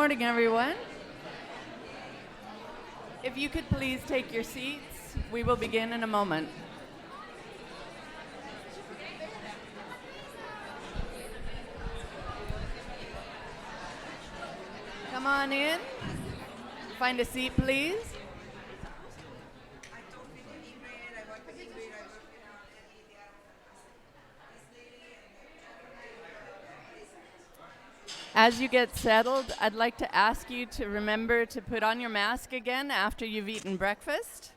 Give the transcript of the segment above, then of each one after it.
morning, everyone. If you could please take your seats, we will begin in a moment. Come on in. Find a seat, please. As you get settled, I'd like to ask you to remember to put on your mask again after you've eaten breakfast.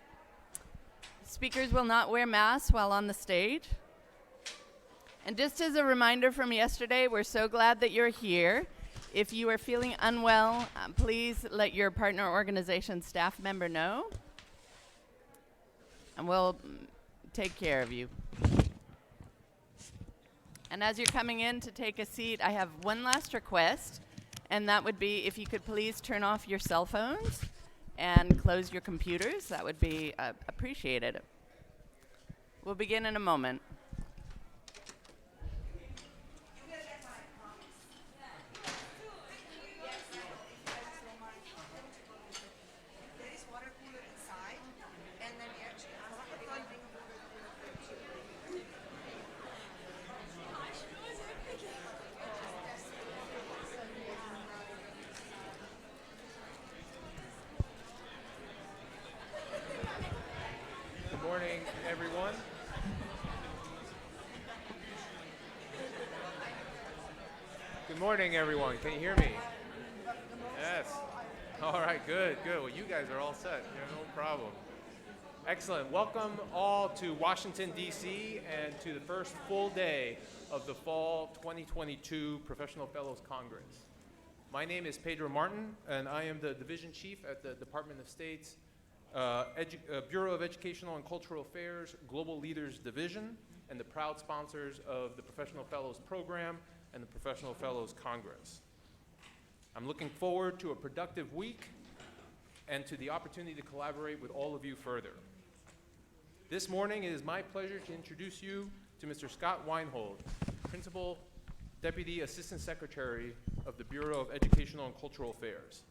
Speakers will not wear masks while on the stage. And just as a reminder from yesterday, we're so glad that you're here. If you are feeling unwell, please let your partner organization staff member know, and we'll take care of you. And as you're coming in to take a seat, I have one last request, and that would be if you could please turn off your cell phones and close your computers. That would be appreciated. We'll begin in a moment. Good morning, everyone. Can you hear me? Yes. All right, good. Well, you guys are all set. No problem. Excellent. Welcome all to Washington, D.C., and to the first full day of the Fall 2022 Professional Fellows Congress. My name is Pedro Martin, and I am the Division Chief at the Department of State's Bureau of Educational and Cultural Affairs Global Leaders Division, and the proud sponsors of the Professional Fellows Program and the Professional Fellows Congress. I'm looking forward to a productive week and to the opportunity to collaborate with all of you further. This morning, it is my pleasure to introduce you to Mr. Scott Weinhold, Principal Deputy Assistant Secretary of the Bureau of Educational and Cultural Affairs.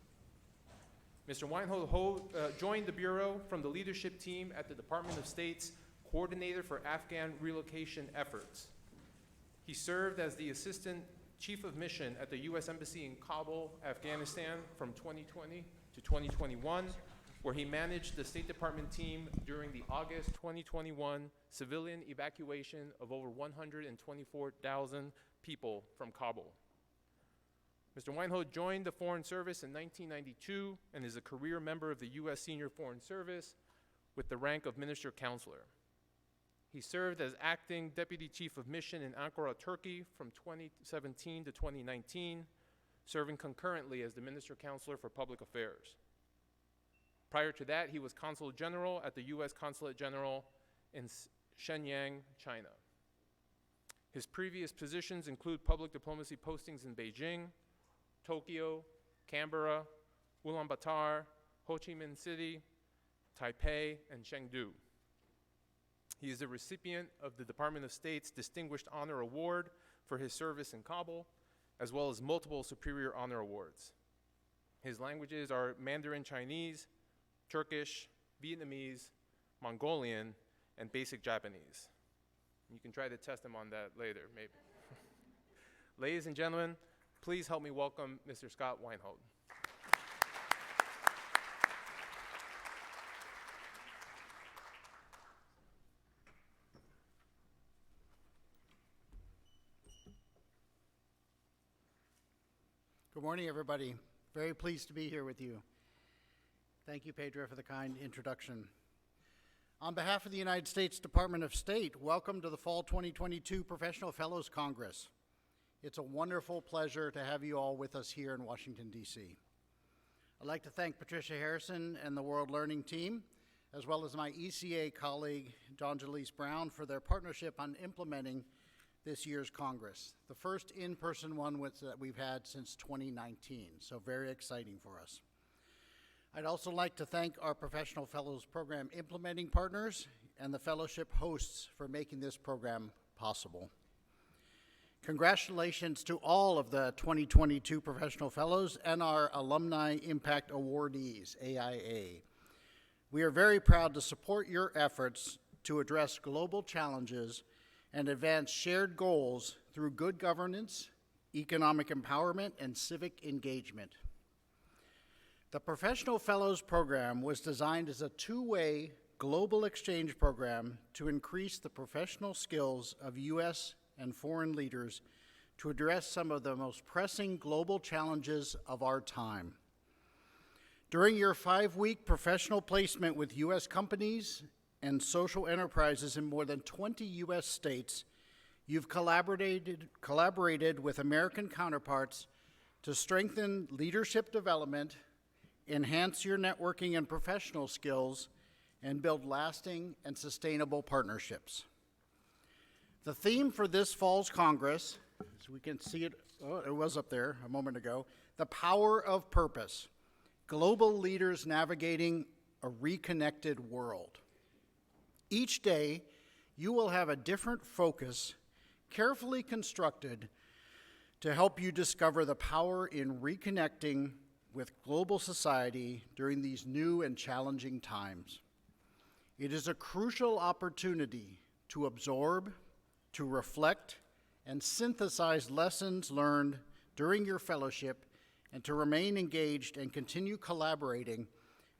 Mr. Weinhold joined the Bureau from the leadership team at the Department of State's Coordinator for Afghan Relocation Efforts. He served as the Assistant Chief of Mission at the U.S. Embassy in Kabul, Afghanistan from 2020 to 2021, where he managed the State Department team during the August 2021 civilian evacuation of over 124,000 people from Kabul. Mr. Weinhold joined the Foreign Service in 1992 and is a career member of the U.S. Senior Foreign Service with the rank of Minister Counselor. He served as acting Deputy Chief of Mission in Ankara, Turkey from 2017 to 2019, serving concurrently as the Minister Counselor for Public Affairs. Prior to that, he was Consul General at the U.S. Consulate General in Shenyang, China. His previous positions include public diplomacy postings in Beijing, Tokyo, Canberra, Ulaanbaatar, Ho Chi Minh City, Taipei, and Chengdu. He is a recipient of the Department of State's Distinguished Honor Award for his service in Kabul, as well as multiple Superior Honor Awards. His languages are Mandarin Chinese, Turkish, Vietnamese, Mongolian, and basic Japanese. You can try to test him on that later, maybe. Ladies and gentlemen, please help me welcome Mr. Scott Weinhold. Good morning, everybody. Very pleased to be here with you. Thank you, Pedro, for the kind introduction. On behalf of the United States Department of State, welcome to the Fall 2022 Professional Fellows Congress. It's a wonderful pleasure to have you all with us here in Washington, D.C. I'd like to thank Patricia Harrison and the World Learning Team, as well as my ECA colleague, John Jalise Brown, for their partnership on implementing this year's Congress, the first in-person one that we've had since 2019, so very exciting for us. I'd also like to thank our Professional Fellows Program implementing partners and the fellowship hosts for making this program possible. Congratulations to all of the 2022 Professional Fellows and our Alumni Impact Awardees, AIA. We are very proud to support your efforts to address global challenges and advance shared goals through good governance, economic empowerment, and civic engagement. The Professional Fellows Program was designed as a two-way global exchange program to increase the professional skills of U.S. and foreign leaders to address some of the most pressing global challenges of our time. During your 5-week professional placement with U.S. companies and social enterprises in more than 20 U.S. states, you've collaborated with American counterparts to strengthen leadership development, enhance your networking and professional skills, and build lasting and sustainable partnerships. The theme for this fall's Congress, as we can see it, it was up there a moment ago, the power of purpose, global leaders navigating a reconnected world. Each day, you will have a different focus, carefully constructed to help you discover the power in reconnecting with global society during these new and challenging times. It is a crucial opportunity to absorb, to reflect, and synthesize lessons learned during your fellowship and to remain engaged and continue collaborating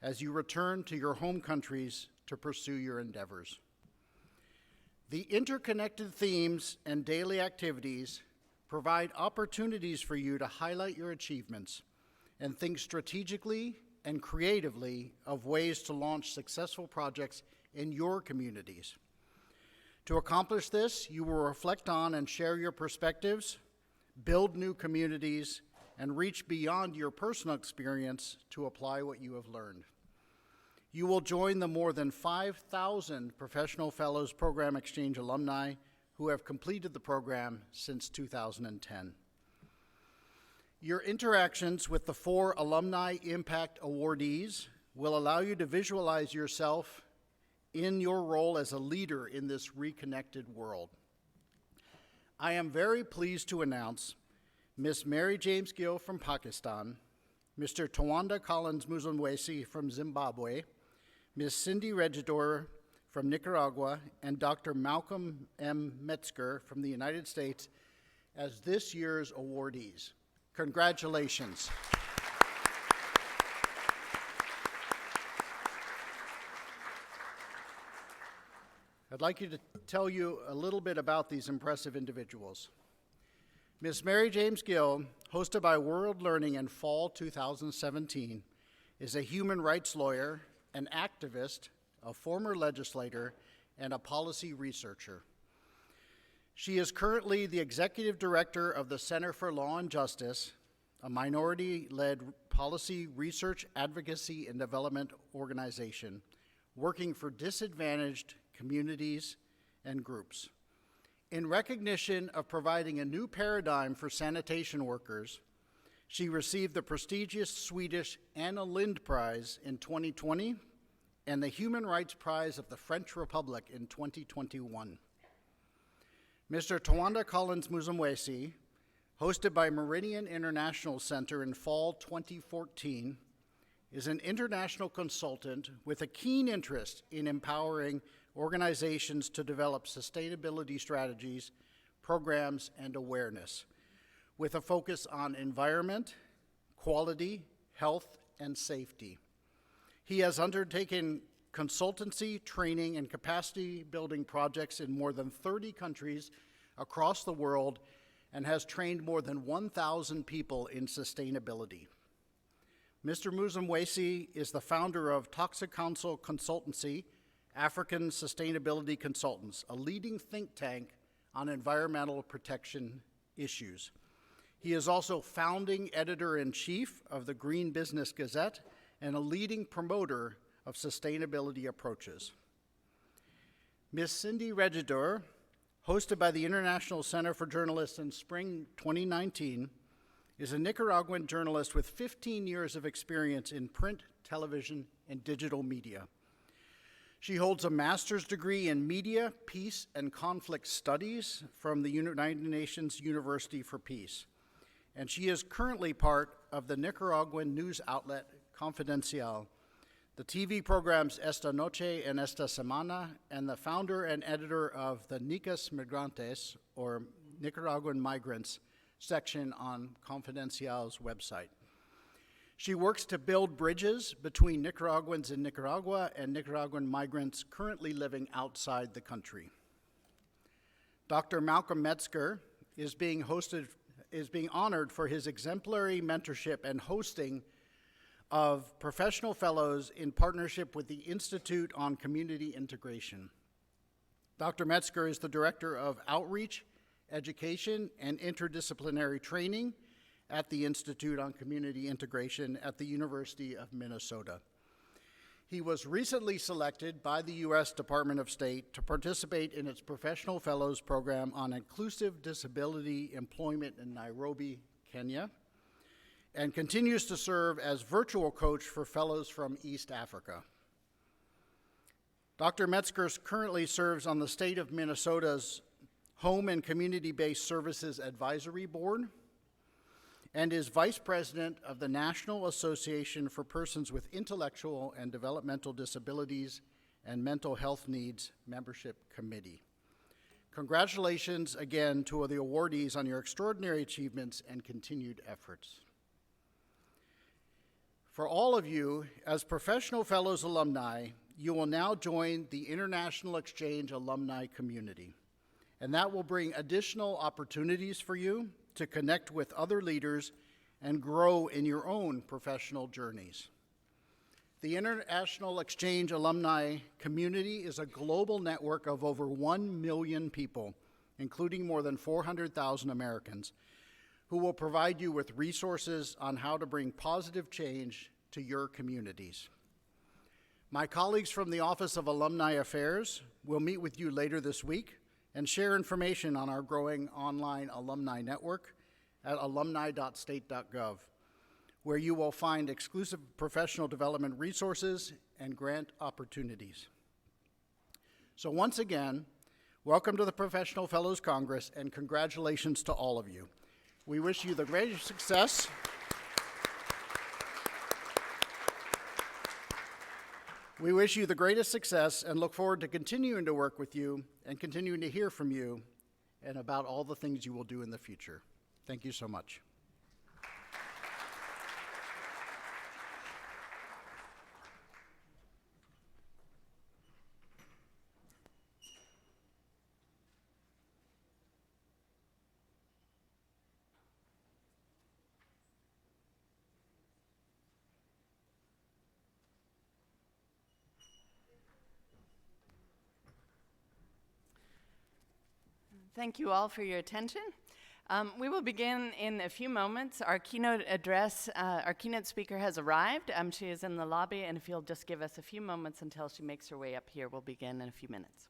as you return to your home countries to pursue your endeavors. The interconnected themes and daily activities provide opportunities for you to highlight your achievements and think strategically and creatively of ways to launch successful projects in your communities. To accomplish this, you will reflect on and share your perspectives, build new communities, and reach beyond your personal experience to apply what you have learned. You will join the more than 5,000 Professional Fellows Program Exchange alumni who have completed the program since 2010. Your interactions with the 4 Alumni Impact Awardees will allow you to visualize yourself in your role as a leader in this reconnected world. I am very pleased to announce Ms. Mary James Gill from Pakistan, Mr. Tawanda Collins Muzumwesi from Zimbabwe, Ms. Cindy Regidor from Nicaragua, and Dr. Malcolm M. Metzger from the United States as this year's awardees. Congratulations. I'd like to tell you a little bit about these impressive individuals. Ms. Mary James Gill, hosted by World Learning in fall 2017, is a human rights lawyer, an activist, a former legislator, and a policy researcher. She is currently the executive director of the Center for Law and Justice, a minority-led policy research, advocacy, and development organization working for disadvantaged communities and groups. In recognition of providing a new paradigm for sanitation workers, she received the prestigious Swedish Anna Lindh Prize in 2020 and the Human Rights Prize of the French Republic in 2021. Mr. Tawanda Collins Muzumwesi, hosted by Meridian International Center in fall 2014, is an international consultant with a keen interest in empowering organizations to develop sustainability strategies, programs, and awareness, with a focus on environment, quality, health, and safety. He has undertaken consultancy, training, and capacity building projects in more than 30 countries across the world and has trained more than 1,000 people in sustainability. Mr. Muzumwesi is the founder of Toxic Council Consultancy, African Sustainability Consultants, a leading think tank on environmental protection issues. He is also founding editor-in-chief of the Green Business Gazette and a leading promoter of sustainability approaches. Ms. Cindy Regidor, hosted by the International Center for Journalists in spring 2019, is a Nicaraguan journalist with 15 years of experience in print, television, and digital media. She holds a master's degree in Media, Peace, and Conflict Studies from the United Nations University for Peace. And she is currently part of the Nicaraguan news outlet Confidencial, the TV programs Esta Noche and Esta Semana, and the founder and editor of the Nicas Migrantes, or Nicaraguan Migrants, section on Confidencial's website. She works to build bridges between Nicaraguans in Nicaragua and Nicaraguan migrants currently living outside the country. Dr. Malcolm Metzger is being honored for his exemplary mentorship and hosting of professional fellows in partnership with the Institute on Community Integration. Dr. Metzger is the Director of Outreach, Education, and Interdisciplinary Training at the Institute on Community Integration at the University of Minnesota. He was recently selected by the U.S. Department of State to participate in its Professional Fellows Program on Inclusive Disability Employment in Nairobi, Kenya, and continues to serve as virtual coach for fellows from East Africa. Dr. Metzger currently serves on the state of Minnesota's Home and Community-Based Services Advisory Board and is vice president of the National Association for Persons with Intellectual and Developmental Disabilities and Mental Health Needs Membership Committee. Congratulations again to the awardees on your extraordinary achievements and continued efforts. For all of you, as Professional Fellows alumni, you will now join the International Exchange alumni community, and that will bring additional opportunities for you to connect with other leaders and grow in your own professional journeys. The International Exchange alumni community is a global network of over 1 million people, including more than 400,000 Americans, who will provide you with resources on how to bring positive change to your communities. My colleagues from the Office of Alumni Affairs will meet with you later this week and share information on our growing online alumni network at alumni.state.gov, where you will find exclusive professional development resources and grant opportunities. So once again, welcome to the Professional Fellows Congress, and congratulations to all of you. We wish you the greatest success. We wish you the greatest success and look forward to continuing to work with you and continuing to hear from you and about all the things you will do in the future. Thank you so much. Thank you all for your attention. We will begin in a few moments. Our keynote speaker has arrived. She is in the lobby, and if you'll just give us a few moments until she makes her way up here, we'll begin in a few minutes.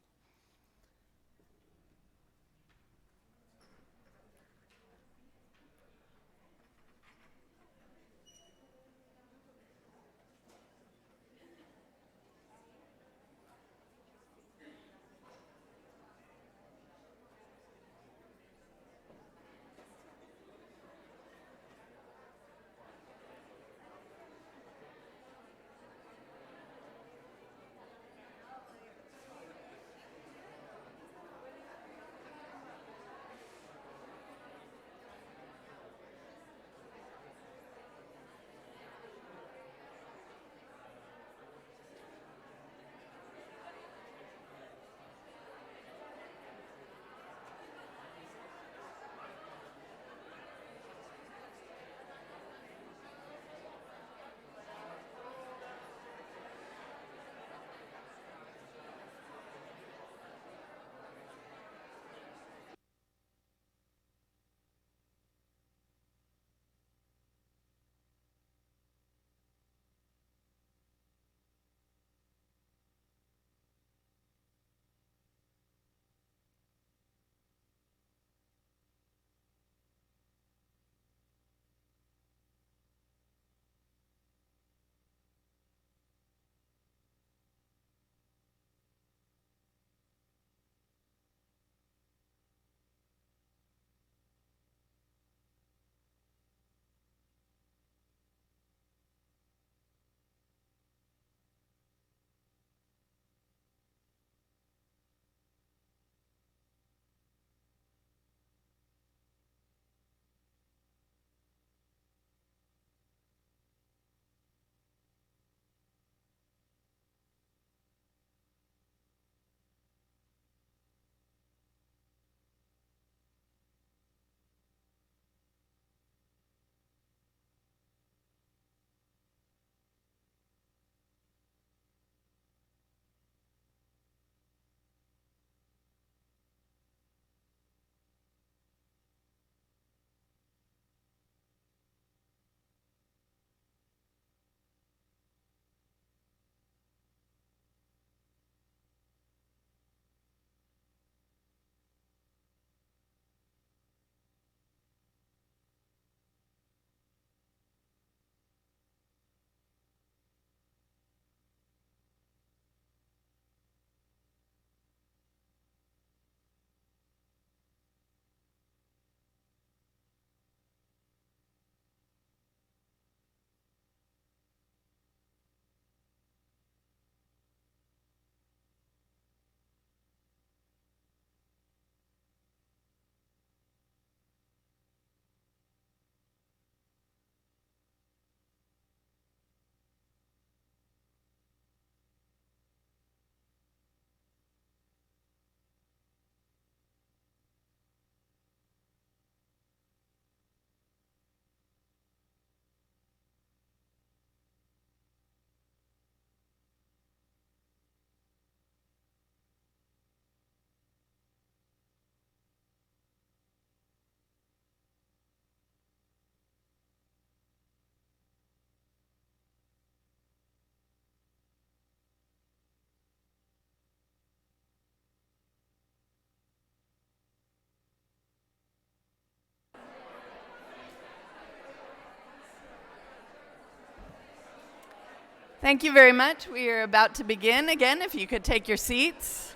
Thank you very much. We are about to begin. Again, if you could take your seats.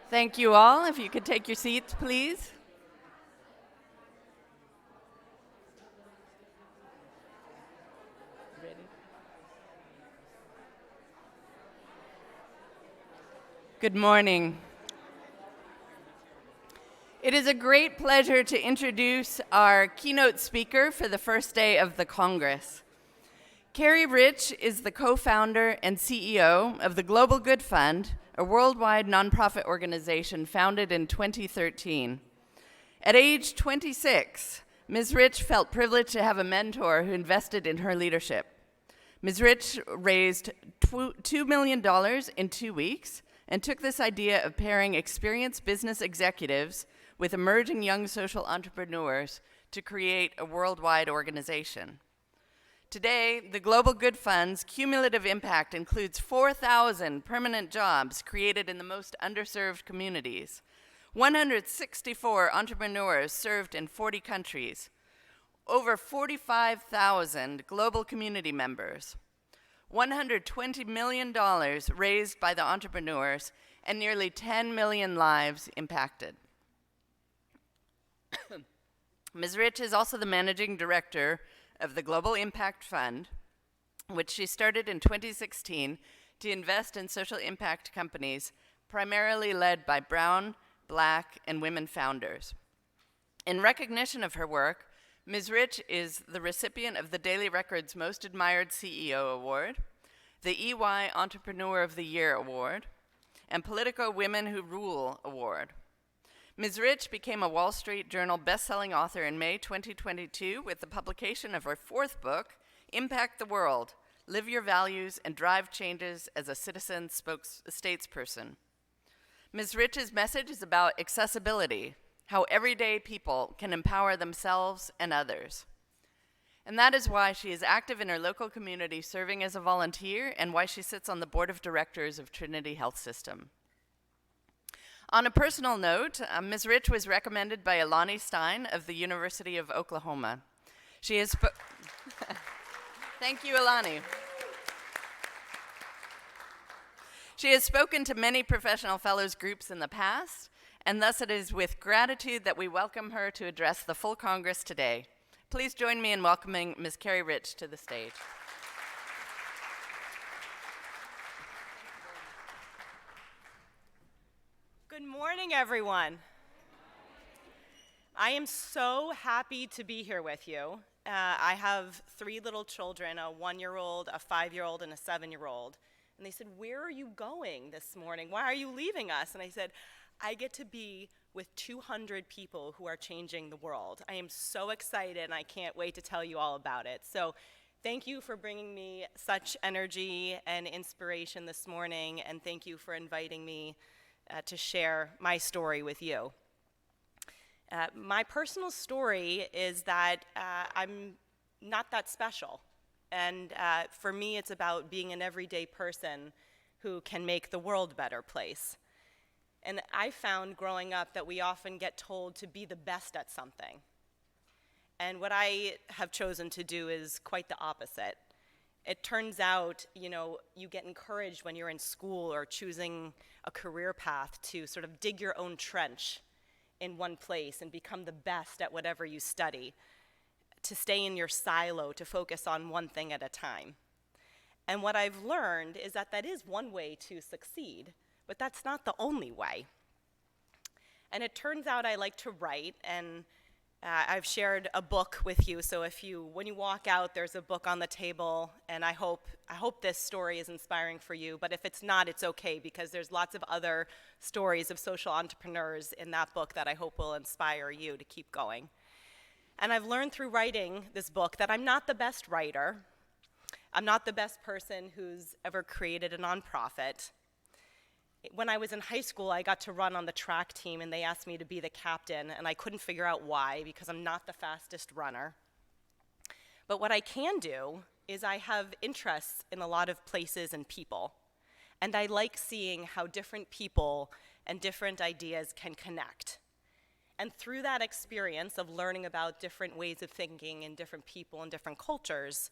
Thank you all. If you could take your seats, please. Ready? Good morning. It is a great pleasure to introduce our keynote speaker for the first day of the Congress. Carrie Rich is the co-founder and CEO of the Global Good Fund, a worldwide nonprofit organization founded in 2013. At age 26, Ms. Rich felt privileged to have a mentor who invested in her leadership. Ms. Rich raised $2 million in 2 weeks and took this idea of pairing experienced business executives with emerging young social entrepreneurs to create a worldwide organization. Today, the Global Good Fund's cumulative impact includes 4,000 permanent jobs created in the most underserved communities, 164 entrepreneurs served in 40 countries, over 45,000 global community members, $120 million raised by the entrepreneurs, and nearly 10 million lives impacted. Ms. Rich is also the managing director of the Global Impact Fund, which she started in 2016 to invest in social impact companies primarily led by brown, black, and women founders. In recognition of her work, Ms. Rich is the recipient of the Daily Record's Most Admired CEO Award, the EY Entrepreneur of the Year Award, and Politico Women Who Rule Award. Ms. Rich became a Wall Street Journal best-selling author in May 2022 with the publication of her fourth book, Impact the World, Live Your Values and Drive Changes as a Citizen Statesperson. Ms. Rich's message is about accessibility, how everyday people can empower themselves and others. And that is why she is active in her local community serving as a volunteer and why she sits on the board of directors of Trinity Health System. On a personal note, Ms. Rich was recommended by Alani Stein of the University of Oklahoma. She has Thank you, Alani. She has spoken to many professional fellows groups in the past, and thus it is with gratitude that we welcome her to address the full Congress today. Please join me in welcoming Ms. Carrie Rich to the stage. Good morning, everyone. I am so happy to be here with you. I have 3 little children, a 1-year-old, a 5-year-old, and a 7-year-old. And they said, "Where are you going this morning? Why are you leaving us?" And I said, I get to be with 200 people who are changing the world. I am so excited, and I can't wait to tell you all about it. So thank you for bringing me such energy and inspiration this morning, and thank you for inviting me to share my story with you. My personal story is that I'm not that special. And for me, it's about being an everyday person who can make the world a better place. And I found growing up that we often get told to be the best at something. And what I have chosen to do is quite the opposite. It turns out, you get encouraged when you're in school or choosing a career path to sort of dig your own trench in one place and become the best at whatever you study, to stay in your silo, to focus on one thing at a time. And what I've learned is that that is one way to succeed, but that's not the only way. And it turns out I like to write, and I've shared a book with you, so when you walk out, there's a book on the table, and I hope this story is inspiring for you, but if it's not, it's okay, because there's lots of other stories of social entrepreneurs in that book that I hope will inspire you to keep going. And I've learned through writing this book that I'm not the best writer. I'm not the best person who's ever created a nonprofit. When I was in high school, I got to run on the track team, and they asked me to be the captain, and I couldn't figure out why, because I'm not the fastest runner. But what I can do is I have interests in a lot of places and people, and I like seeing how different people and different ideas can connect. And through that experience of learning about different ways of thinking and different people and different cultures,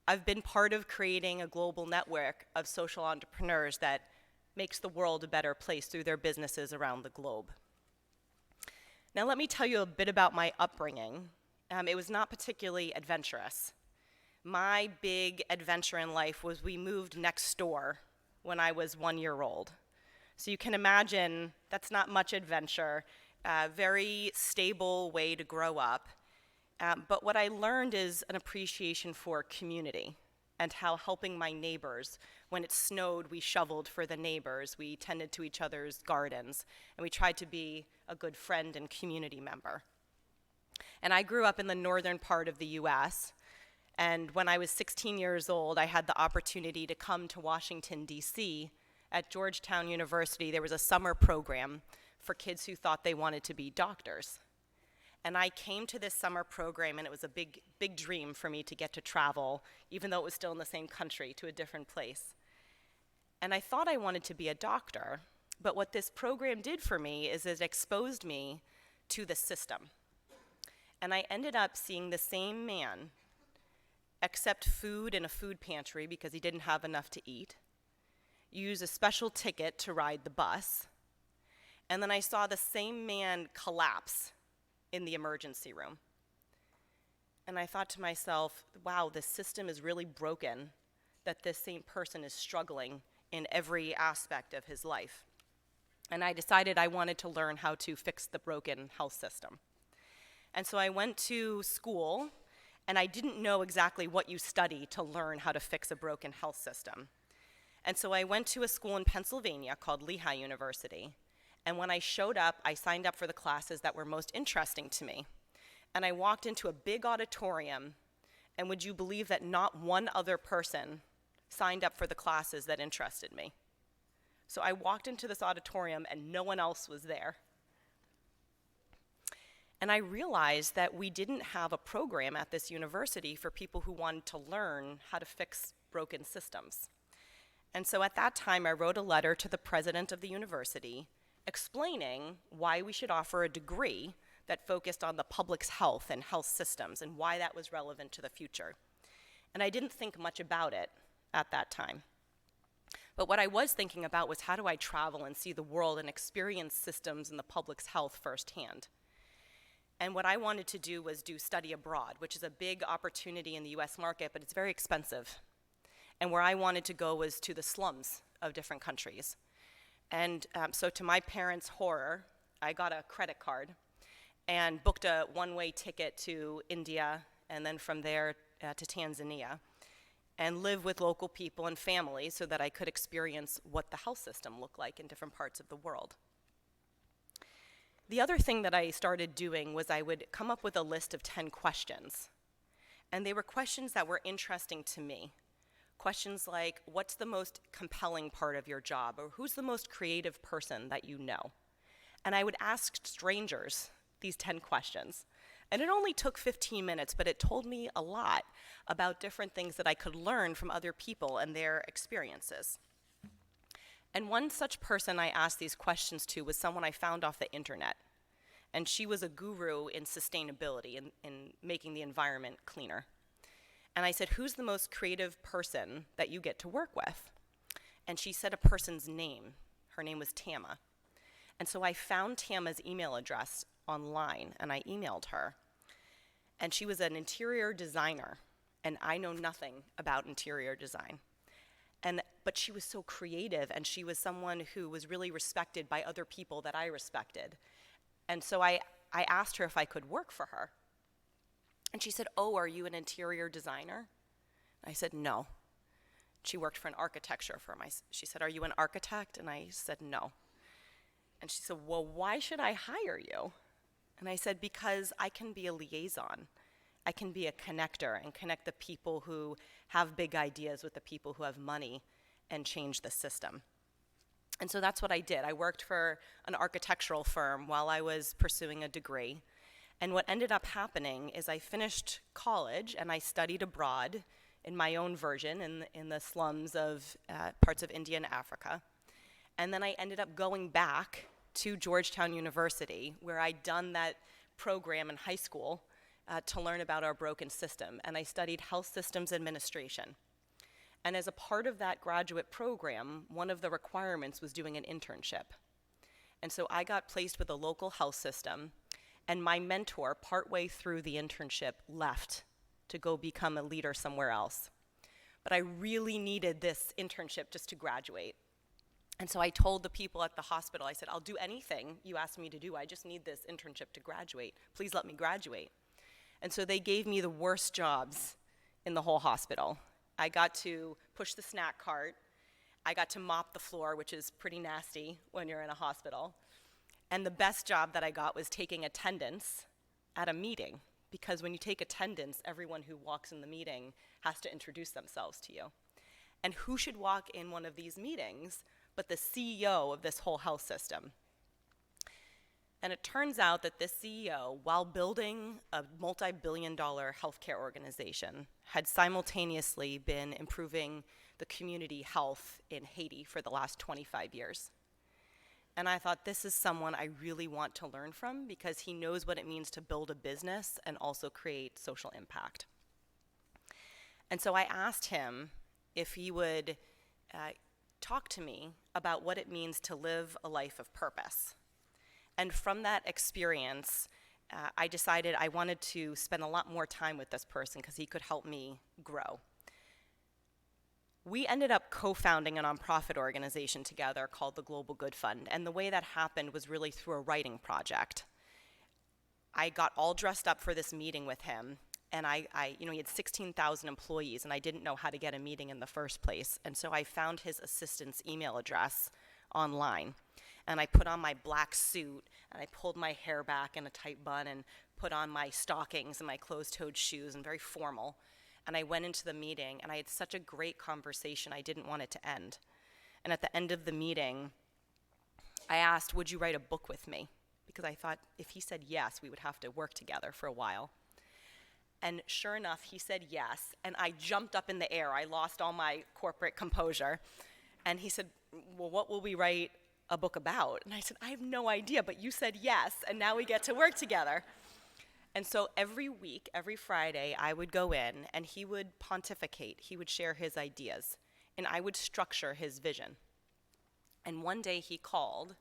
I've been part of creating a global network of social entrepreneurs that makes the world a better place through their businesses around the globe. Now let me tell you a bit about my upbringing. It was not particularly adventurous. My big adventure in life was we moved next door when I was 1 year old. So you can imagine that's not much adventure, very stable way to grow up. But what I learned is an appreciation for community and how helping my neighbors. When it snowed, we shoveled for the neighbors. We tended to each other's gardens, and we tried to be a good friend and community member. And I grew up in the northern part of the US, and when I was 16 years old, I had the opportunity to come to Washington, D.C. At Georgetown University. There was a summer program for kids who thought they wanted to be doctors. And I came to this summer program, and it was a big, big dream for me to get to travel, even though it was still in the same country, to a different place. And I thought I wanted to be a doctor, but what this program did for me is it exposed me to the system. And I ended up seeing the same man accept food in a food pantry because he didn't have enough to eat, use a special ticket to ride the bus, and then I saw the same man collapse in the emergency room. And I thought to myself, wow, this system is really broken, that this same person is struggling in every aspect of his life. And I decided I wanted to learn how to fix the broken health system. And so I went to school, and I didn't know exactly what you study to learn how to fix a broken health system. And so I went to a school in Pennsylvania called Lehigh University. And when I showed up, I signed up for the classes that were most interesting to me. And I walked into a big auditorium, and would you believe that not one other person signed up for the classes that interested me? So I walked into this auditorium, and no one else was there. And I realized that we didn't have a program at this university for people who wanted to learn how to fix broken systems. And so at that time, I wrote a letter to the president of the university explaining why we should offer a degree that focused on the public's health and health systems and why that was relevant to the future. And I didn't think much about it at that time. But what I was thinking about was, how do I travel and see the world and experience systems in the public's health firsthand? And what I wanted to do was do study abroad, which is a big opportunity in the US market, but it's very expensive. And where I wanted to go was to the slums of different countries. And so to my parents' horror, I got a credit card and booked a one-way ticket to India, and then from there to Tanzania, and live with local people and families so that I could experience what the health system looked like in different parts of the world. The other thing that I started doing was I would come up with a list of 10 questions. And they were questions that were interesting to me. Questions like, what's the most compelling part of your job? Or who's the most creative person that you know? And I would ask strangers these 10 questions. And it only took 15 minutes, but it told me a lot about different things that I could learn from other people and their experiences. And one such person I asked these questions to was someone I found off the internet. And she was a guru in sustainability, in making the environment cleaner. And I said, who's the most creative person that you get to work with? And she said a person's name. Her name was Tama. And so I found Tama's email address online, and I emailed her. And she was an interior designer, and I know nothing about interior design. But she was so creative, and she was someone who was really respected by other people that I respected. And so I asked her if I could work for her. And she said, oh, are you an interior designer? I said, no. She worked for an architecture firm. She said, are you an architect? And I said, no. And she said, well, why should I hire you? And I said, because I can be a liaison. I can be a connector and connect the people who have big ideas with the people who have money and change the system. And so that's what I did. I worked for an architectural firm while I was pursuing a degree. And what ended up happening is I finished college and I studied abroad in my own version in the slums of parts of India and Africa. And then I ended up going back to Georgetown University, where I'd done that program in high school to learn about our broken system. And I studied health systems administration. And as a part of that graduate program, one of the requirements was doing an internship. And so I got placed with a local health system, and my mentor, partway through the internship, left to go become a leader somewhere else. But I really needed this internship just to graduate. And so I told the people at the hospital, I said, I'll do anything you ask me to do. I just need this internship to graduate. Please let me graduate. And so they gave me the worst jobs in the whole hospital. I got to push the snack cart. I got to mop the floor, which is pretty nasty when you're in a hospital. And the best job that I got was taking attendance at a meeting, because when you take attendance, everyone who walks in the meeting has to introduce themselves to you. And who should walk in one of these meetings but the CEO of this whole health system? And it turns out that this CEO, while building a multi-billion-dollar healthcare organization, had simultaneously been improving the community health in Haiti for the last 25 years. And I thought, this is someone I really want to learn from, because he knows what it means to build a business and also create social impact. And so I asked him if he would talk to me about what it means to live a life of purpose. And from that experience, I decided I wanted to spend a lot more time with this person because he could help me grow. We ended up co-founding a nonprofit organization together called the Global Good Fund, and the way that happened was really through a writing project. I got all dressed up for this meeting with him, and he had 16,000 employees, and I didn't know how to get a meeting in the first place, and so I found his assistant's email address online, and I put on my black suit, and I pulled my hair back in a tight bun, and put on my stockings and my closed-toed shoes, and very formal. And I went into the meeting, and I had such a great conversation, I didn't want it to end. And at the end of the meeting, I asked, would you write a book with me? Because I thought if he said yes, we would have to work together for a while. And sure enough, he said yes, and I jumped up in the air. I lost all my corporate composure. And he said, well, what will we write a book about? And I said, I have no idea, but you said yes, and now we get to work together. And so every week, every Friday, I would go in, and he would pontificate. He would share his ideas, and I would structure his vision. And one day he called,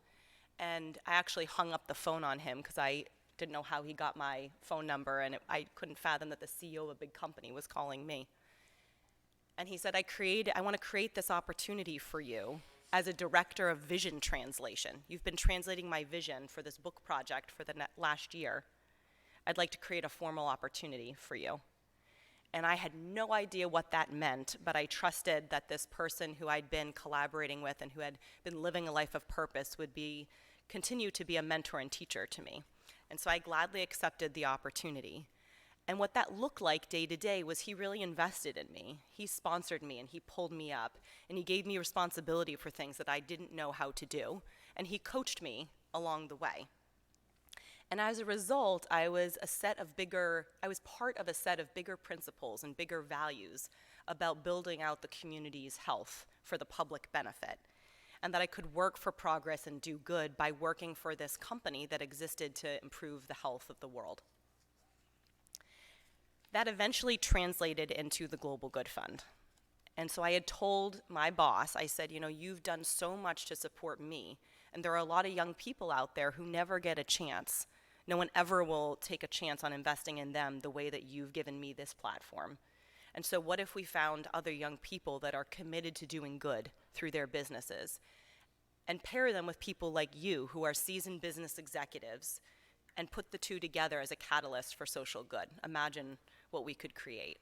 and I actually hung up the phone on him because I didn't know how he got my phone number, and I couldn't fathom that the CEO of a big company was calling me. And he said, I want to create this opportunity for you as a director of vision translation. You've been translating my vision for this book project for the last year. I'd like to create a formal opportunity for you. And I had no idea what that meant, but I trusted that this person who I'd been collaborating with and who had been living a life of purpose would continue to be a mentor and teacher to me. And so I gladly accepted the opportunity. And what that looked like day to day was he really invested in me. He sponsored me, and he pulled me up, and he gave me responsibility for things that I didn't know how to do, and he coached me along the way. And as a result, I was part of a set of bigger principles and bigger values about building out the community's health for the public benefit, and that I could work for progress and do good by working for this company that existed to improve the health of the world. That eventually translated into the Global Good Fund. And so I had told my boss, I said, you've done so much to support me, and there are a lot of young people out there who never get a chance. No one ever will take a chance on investing in them the way that you've given me this platform. And so what if we found other young people that are committed to doing good through their businesses, and pair them with people like you who are seasoned business executives, and put the two together as a catalyst for social good? Imagine what we could create.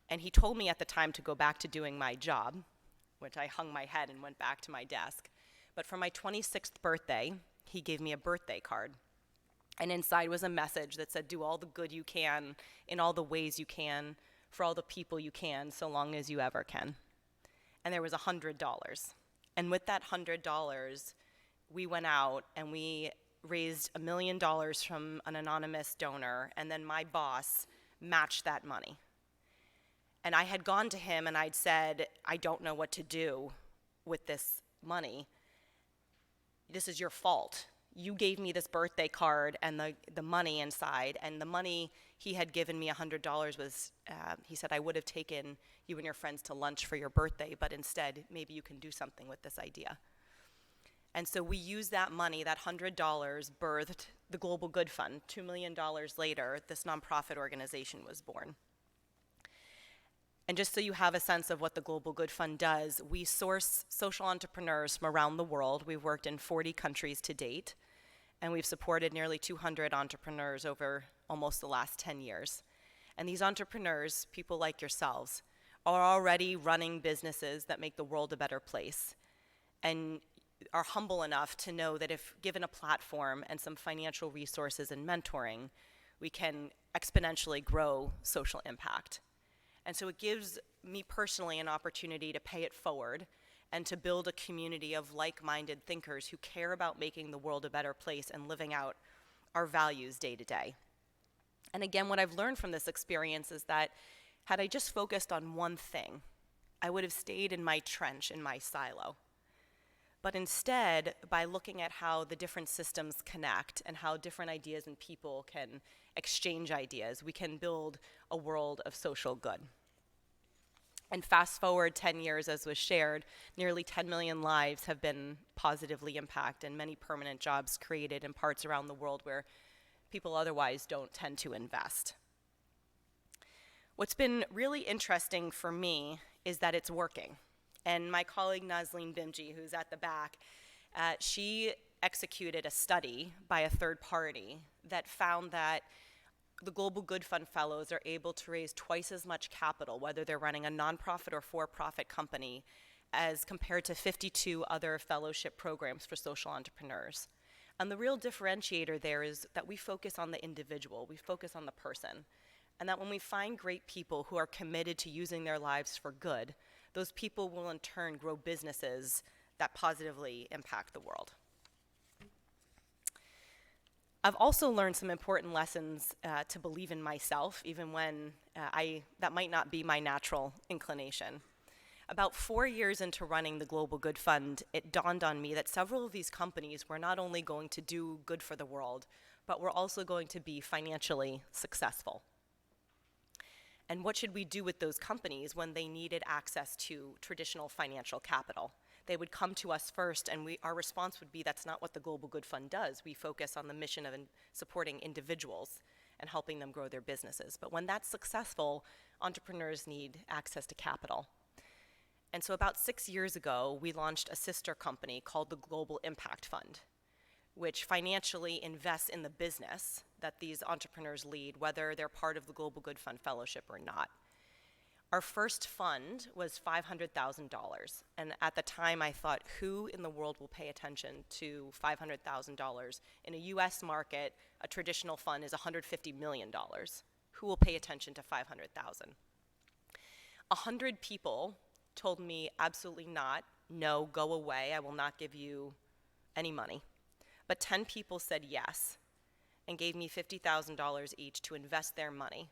And he told me at the time to go back to doing my job, which I hung my head and went back to my desk. But for my 26th birthday, he gave me a birthday card. And inside was a message that said, do all the good you can in all the ways you can for all the people you can so long as you ever can. And there was $100. And with that $100, we went out and we raised $1 million from an anonymous donor, and then my boss matched that money. And I had gone to him and I'd said, I don't know what to do with this money. This is your fault. You gave me this birthday card and the money inside, and the money he had given me, $100, was, he said, I would have taken you and your friends to lunch for your birthday, but instead, maybe you can do something with this idea. And so we used that money, that $100 birthed the Global Good Fund. $2 million later, this nonprofit organization was born. And just so you have a sense of what the Global Good Fund does, we source social entrepreneurs from around the world. We've worked in 40 countries to date, and we've supported nearly 200 entrepreneurs over almost the last 10 years. And these entrepreneurs, people like yourselves, are already running businesses that make the world a better place, and are humble enough to know that if given a platform and some financial resources and mentoring, we can exponentially grow social impact. And so it gives me personally an opportunity to pay it forward and to build a community of like-minded thinkers who care about making the world a better place and living out our values day to day. And again, what I've learned from this experience is that had I just focused on one thing, I would have stayed in my trench, in my silo. But instead, by looking at how the different systems connect and how different ideas and people can exchange ideas, we can build a world of social good. And fast forward 10 years, as was shared, nearly 10 million lives have been positively impacted and many permanent jobs created in parts around the world where people otherwise don't tend to invest. What's been really interesting for me is that it's working. And my colleague Nazleen Bimji, who's at the back, she executed a study by a third party that found that the Global Good Fund Fellows are able to raise twice as much capital, whether they're running a nonprofit or for-profit company, as compared to 52 other fellowship programs for social entrepreneurs. And the real differentiator there is that we focus on the individual, we focus on the person, and that when we find great people who are committed to using their lives for good, those people will in turn grow businesses that positively impact the world. I've also learned some important lessons to believe in myself, even when that might not be my natural inclination. About 4 years into running the Global Good Fund, it dawned on me that several of these companies were not only going to do good for the world, but were also going to be financially successful. And what should we do with those companies when they needed access to traditional financial capital? They would come to us first, and our response would be, that's not what the Global Good Fund does. We focus on the mission of supporting individuals and helping them grow their businesses. But when that's successful, entrepreneurs need access to capital. And so about 6 years ago, we launched a sister company called the Global Impact Fund, which financially invests in the business that these entrepreneurs lead, whether they're part of the Global Good Fund Fellowship or not. Our first fund was $500,000, and at the time I thought, who in the world will pay attention to $500,000? In a US market, a traditional fund is $150 million. Who will pay attention to $500,000? 100 people told me, absolutely not, no, go away, I will not give you any money. But 10 people said yes and gave me $50,000 each to invest their money.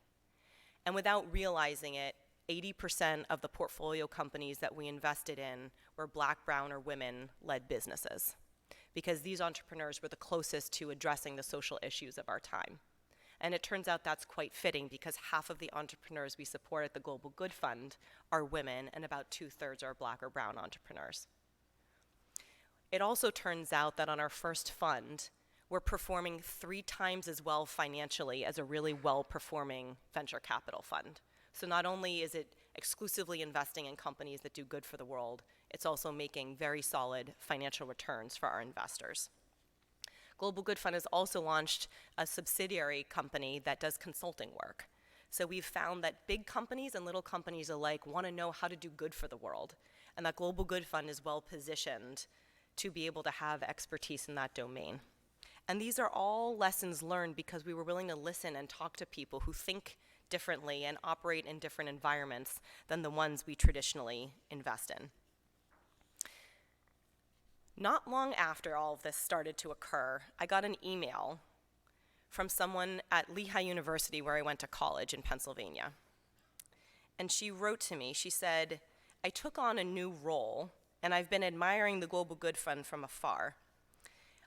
And without realizing it, 80% of the portfolio companies that we invested in were Black, brown, or women-led businesses, because these entrepreneurs were the closest to addressing the social issues of our time. And it turns out that's quite fitting, because half of the entrepreneurs we support at the Global Good Fund are women, and about 2/3 are Black or brown entrepreneurs. It also turns out that on our first fund, we're performing 3 times as well financially as a really well-performing venture capital fund. So not only is it exclusively investing in companies that do good for the world, it's also making very solid financial returns for our investors. Global Good Fund has also launched a subsidiary company that does consulting work. So we've found that big companies and little companies alike want to know how to do good for the world, and that Global Good Fund is well positioned to be able to have expertise in that domain. And these are all lessons learned because we were willing to listen and talk to people who think differently and operate in different environments than the ones we traditionally invest in. Not long after all of this started to occur, I got an email from someone at Lehigh University, where I went to college in Pennsylvania. And she wrote to me, she said, "I took on a new role, and I've been admiring the Global Good Fund from afar.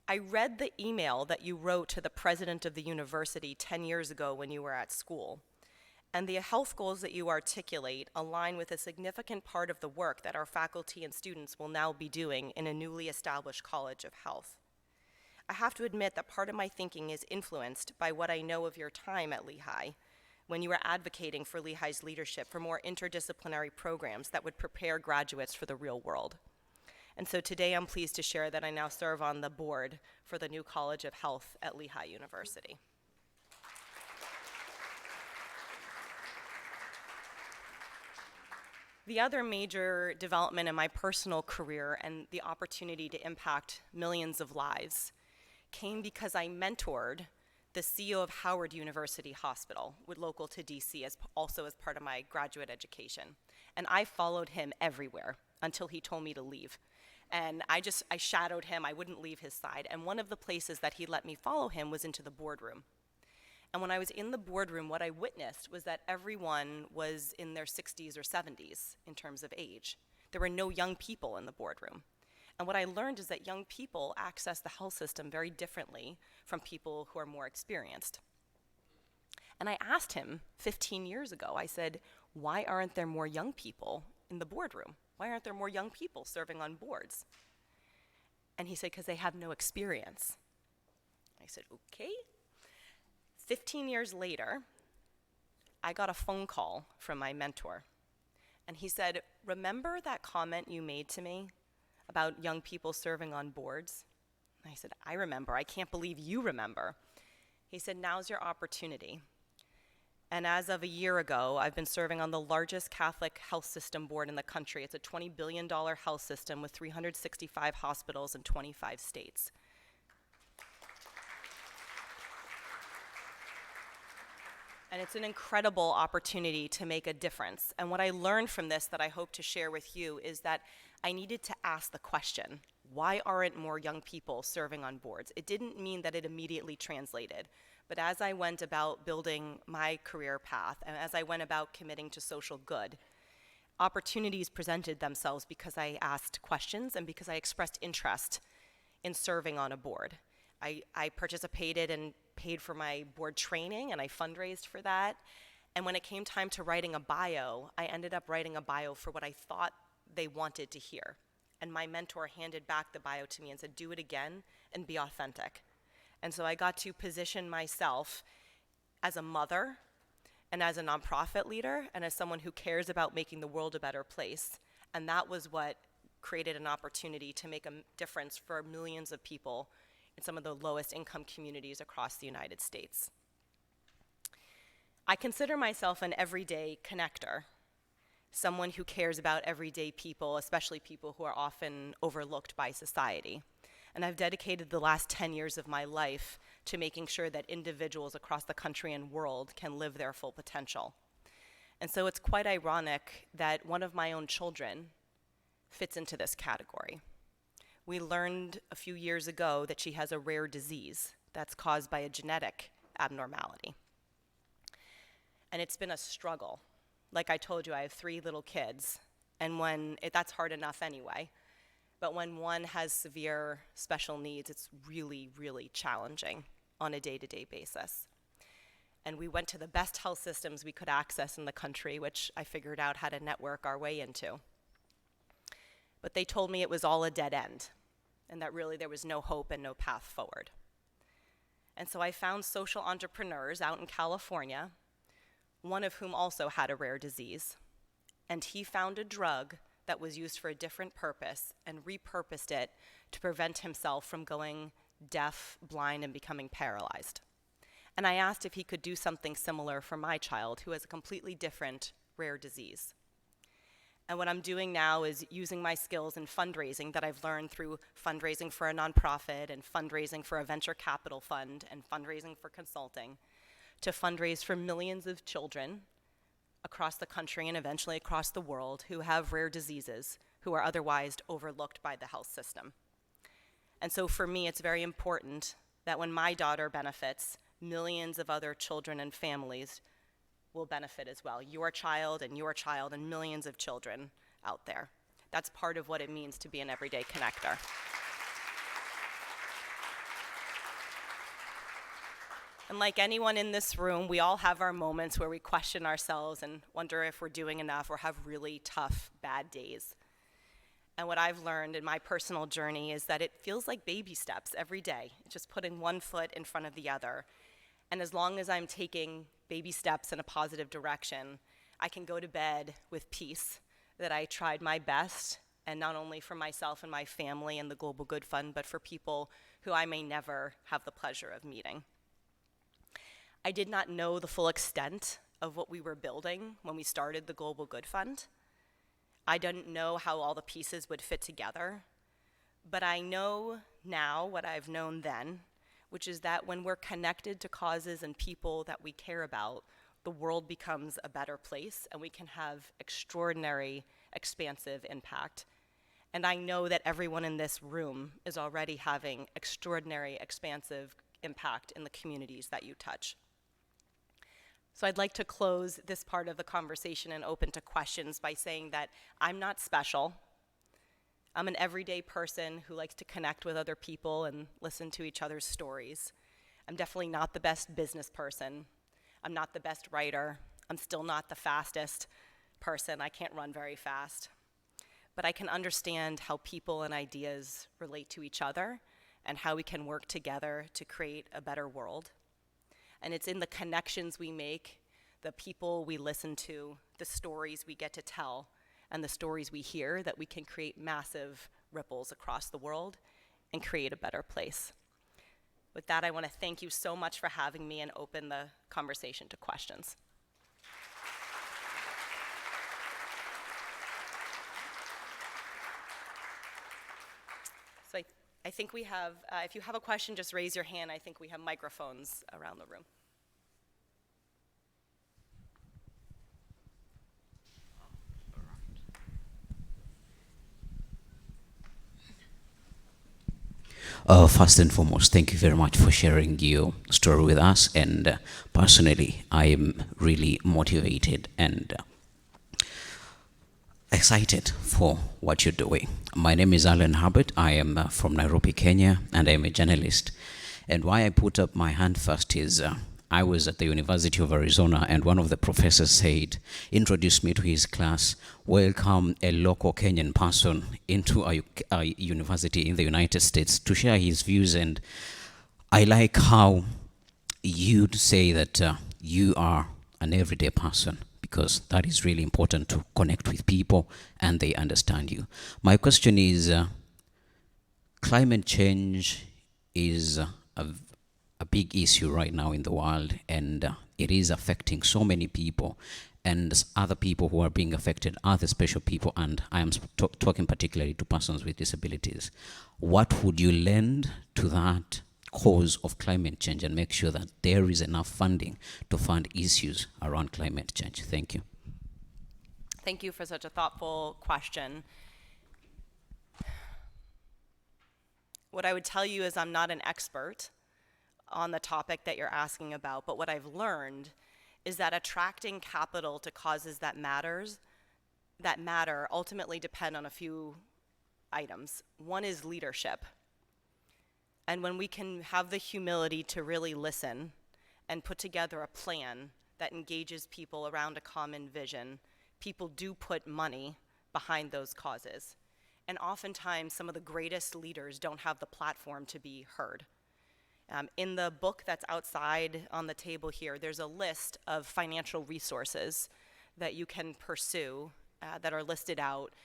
I read the email that you wrote to the president of the university 10 years ago when you were at school, and the health goals that you articulate align with a significant part of the work that our faculty and students will now be doing in a newly established College of Health. I have to admit that part of my thinking is influenced by what I know of your time at Lehigh, when you were advocating for Lehigh's leadership for more interdisciplinary programs that would prepare graduates for the real world. And so today I'm pleased to share that I now serve on the board for the new College of Health at Lehigh University." The other major development in my personal career and the opportunity to impact millions of lives came because I mentored the CEO of Howard University Hospital, local to DC, also as part of my graduate education. And I followed him everywhere until he told me to leave. And I shadowed him, I wouldn't leave his side. And one of the places that he let me follow him was into the boardroom. And when I was in the boardroom, what I witnessed was that everyone was in their 60s or 70s in terms of age. There were no young people in the boardroom. And what I learned is that young people access the health system very differently from people who are more experienced. And I asked him 15 years ago, I said, "Why aren't there more young people in the boardroom? Why aren't there more young people serving on boards?" And he said, "Because they have no experience." I said, "Okay." 15 years later, I got a phone call from my mentor. And he said, "Remember that comment you made to me about young people serving on boards?" And I said, "I remember. I can't believe you remember." He said, "Now's your opportunity." And as of a year ago, I've been serving on the largest Catholic health system board in the country. It's a $20 billion health system with 365 hospitals in 25 states. And it's an incredible opportunity to make a difference. And what I learned from this that I hope to share with you is that I needed to ask the question, why aren't more young people serving on boards? It didn't mean that it immediately translated. But as I went about building my career path, and as I went about committing to social good, opportunities presented themselves because I asked questions and because I expressed interest in serving on a board. I participated and paid for my board training, and I fundraised for that. And when it came time to writing a bio, I ended up writing a bio for what I thought they wanted to hear. And my mentor handed back the bio to me and said, "Do it again and be authentic." And so I got to position myself as a mother and as a nonprofit leader and as someone who cares about making the world a better place. And that was what created an opportunity to make a difference for millions of people in some of the lowest income communities across the United States. I consider myself an everyday connector, someone who cares about everyday people, especially people who are often overlooked by society. And I've dedicated the last 10 years of my life to making sure that individuals across the country and world can live their full potential. And so it's quite ironic that one of my own children fits into this category. We learned a few years ago that she has a rare disease that's caused by a genetic abnormality. And it's been a struggle. Like I told you, I have 3 little kids, and that's hard enough anyway. But when one has severe special needs, it's really, really challenging on a day-to-day basis. And we went to the best health systems we could access in the country, which I figured out how to network our way into. But they told me it was all a dead end, and that really there was no hope and no path forward. And so I found social entrepreneurs out in California, one of whom also had a rare disease. And he found a drug that was used for a different purpose and repurposed it to prevent himself from going deaf, blind, and becoming paralyzed. And I asked if he could do something similar for my child, who has a completely different rare disease. And what I'm doing now is using my skills in fundraising that I've learned through fundraising for a nonprofit and fundraising for a venture capital fund and fundraising for consulting to fundraise for millions of children across the country and eventually across the world who have rare diseases, who are otherwise overlooked by the health system. And so for me, it's very important that when my daughter benefits, millions of other children and families will benefit as well. Your child and millions of children out there. That's part of what it means to be an everyday connector. And like anyone in this room, we all have our moments where we question ourselves and wonder if we're doing enough or have really tough, bad days. And what I've learned in my personal journey is that it feels like baby steps every day, just putting one foot in front of the other. And as long as I'm taking baby steps in a positive direction, I can go to bed with peace that I tried my best, and not only for myself and my family and the Global Good Fund, but for people who I may never have the pleasure of meeting. I did not know the full extent of what we were building when we started the Global Good Fund. I didn't know how all the pieces would fit together, but I know now what I've known then, which is that when we're connected to causes and people that we care about, the world becomes a better place and we can have extraordinary, expansive impact. And I know that everyone in this room is already having extraordinary, expansive impact in the communities that you touch. So I'd like to close this part of the conversation and open to questions by saying that I'm not special. I'm an everyday person who likes to connect with other people and listen to each other's stories. I'm definitely not the best business person. I'm not the best writer. I'm still not the fastest person. I can't run very fast. But I can understand how people and ideas relate to each other and how we can work together to create a better world. And it's in the connections we make, the people we listen to, the stories we get to tell, and the stories we hear that we can create massive ripples across the world and create a better place. With that, I want to thank you so much for having me and open the conversation to questions. So I think we have, if you have a question, just raise your hand. I think we have microphones around the room. First and foremost, thank you very much for sharing your story with us. And personally, I am really motivated and excited for what you're doing. My name is Alan Herbert. I am from Nairobi, Kenya, and I'm a journalist. And why I put up my hand first is I was at the University of Arizona, and one of the professors said, introduced me to his class, welcome a local Kenyan person into a university in the United States to share his views. And I like how you'd say that you are an everyday person, because that is really important to connect with people and they understand you. My question is, climate change is a big issue right now in the world, and it is affecting so many people, and other people who are being affected are the special people, and I am talking particularly to persons with disabilities. What would you lend to that cause of climate change and make sure that there is enough funding to fund issues around climate change? Thank you. Thank you for such a thoughtful question. What I would tell you is I'm not an expert on the topic that you're asking about, but what I've learned is that attracting capital to causes that matter ultimately depend on a few items. One is leadership. And when we can have the humility to really listen and put together a plan that engages people around a common vision, people do put money behind those causes. And oftentimes, some of the greatest leaders don't have the platform to be heard. In the book that's outside on the table here, there's a list of financial resources that you can pursue that are listed out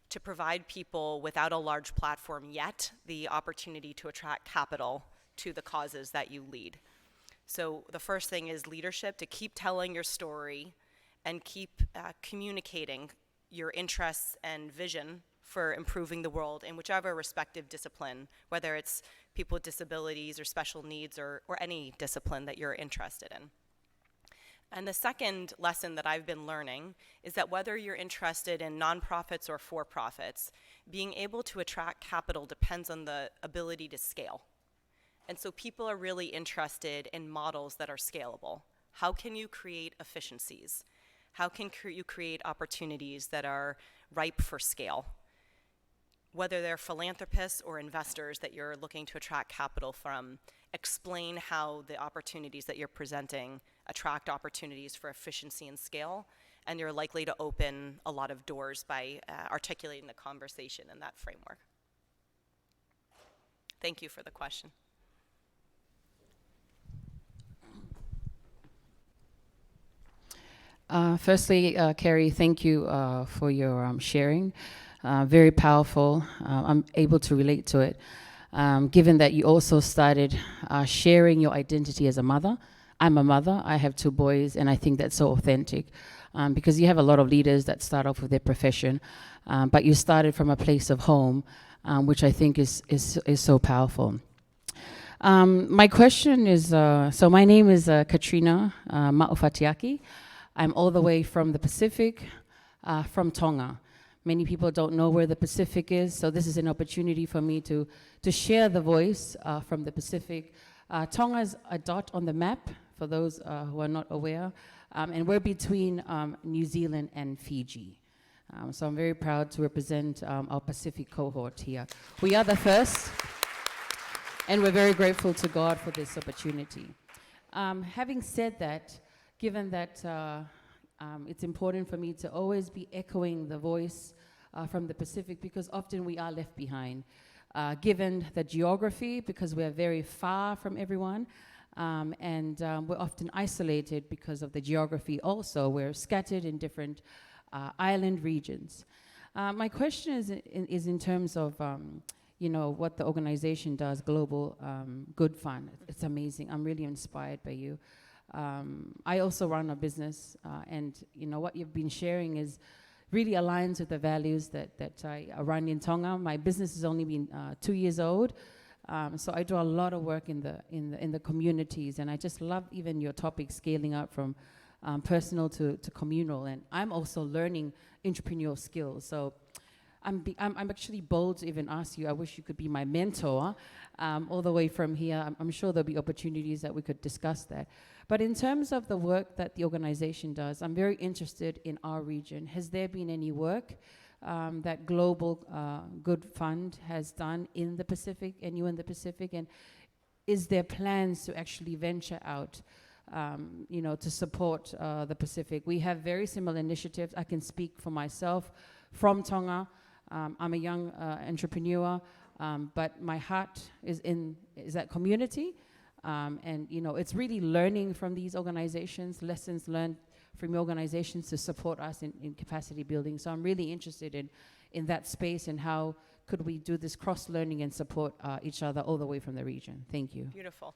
to provide people without a large platform yet the opportunity to attract capital to the causes that you lead. So the first thing is leadership, to keep telling your story and keep communicating your interests and vision for improving the world in whichever respective discipline, whether it's people with disabilities or special needs or any discipline that you're interested in. And the second lesson that I've been learning is that whether you're interested in nonprofits or for-profits, being able to attract capital depends on the ability to scale. And so people are really interested in models that are scalable. How can you create efficiencies? How can you create opportunities that are ripe for scale? Whether they're philanthropists or investors that you're looking to attract capital from, explain how the opportunities that you're presenting attract opportunities for efficiency and scale, and you're likely to open a lot of doors by articulating the conversation in that framework. Thank you for the question. Firstly, Carrie, thank you for your sharing. Very powerful. I'm able to relate to it. Given that you also started sharing your identity as a mother. I'm a mother, I have 2 boys, and I think that's so authentic because you have a lot of leaders that start off with their profession, but you started from a place of home, which I think is so powerful. My question is, so my name is Katrina Ma'ofatiaki. I'm all the way from the Pacific, from Tonga. Many people don't know where the Pacific is, so this is an opportunity for me to share the voice from the Pacific. Tonga is a dot on the map, for those who are not aware, and we're between New Zealand and Fiji. So I'm very proud to represent our Pacific cohort here. We are the first, and we're very grateful to God for this opportunity. Having said that, given that it's important for me to always be echoing the voice from the Pacific because often we are left behind. Given the geography, because we're very far from everyone, and we're often isolated because of the geography also. We're scattered in different island regions. My question is in terms of what the organization does, Global Good Fund. It's amazing. I'm really inspired by you. I also run a business, and what you've been sharing is really aligns with the values that I run in Tonga. My business has only been 2 years old, so I do a lot of work in the communities, and I just love even your topic scaling up from personal to communal. And I'm also learning entrepreneurial skills. So I'm actually bold to even ask you. I wish you could be my mentor, all the way from here. I'm sure there'll be opportunities that we could discuss that. But in terms of the work that the organization does, I'm very interested in our region. Has there been any work that Global Good Fund has done in the Pacific, and you in the Pacific? And is there plans to actually venture out, to support the Pacific? We have very similar initiatives. I can speak for myself from Tonga. I'm a young entrepreneur, but my heart is that community. And it's really learning from these organizations, lessons learned from organizations to support us in capacity building. So I'm really interested in that space and how could we do this cross-learning and support each other all the way from the region. Thank you. Beautiful.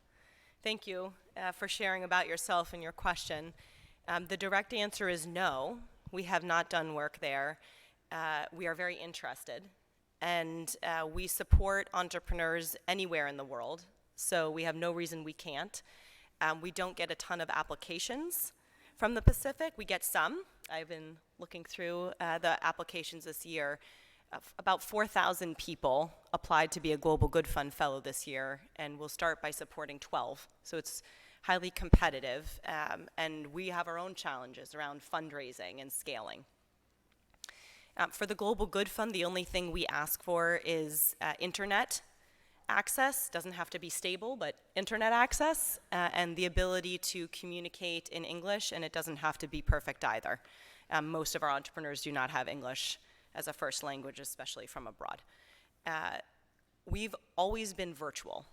Thank you for sharing about yourself and your question. The direct answer is no. We have not done work there. We are very interested, and we support entrepreneurs anywhere in the world. So we have no reason we can't. We don't get a ton of applications from the Pacific. We get some. I've been looking through the applications this year. About 4,000 people applied to be a Global Good Fund Fellow this year, and we'll start by supporting 12. So it's highly competitive, and we have our own challenges around fundraising and scaling. For the Global Good Fund, the only thing we ask for is internet access. Doesn't have to be stable, but internet access and the ability to communicate in English, and it doesn't have to be perfect either. Most of our entrepreneurs do not have English as a first language, especially from abroad. We've always been virtual,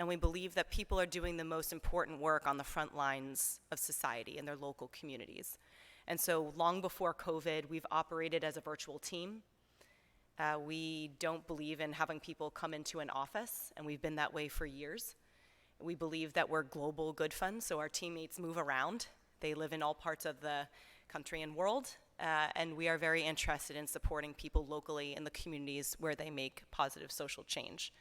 and we believe that people are doing the most important work on the front lines of society in their local communities. And so long before COVID, we've operated as a virtual team. We don't believe in having people come into an office, and we've been that way for years. We believe that we're Global Good Fund, so our teammates move around. They live in all parts of the country and world, and we are very interested in supporting people locally in the communities where they make positive social change.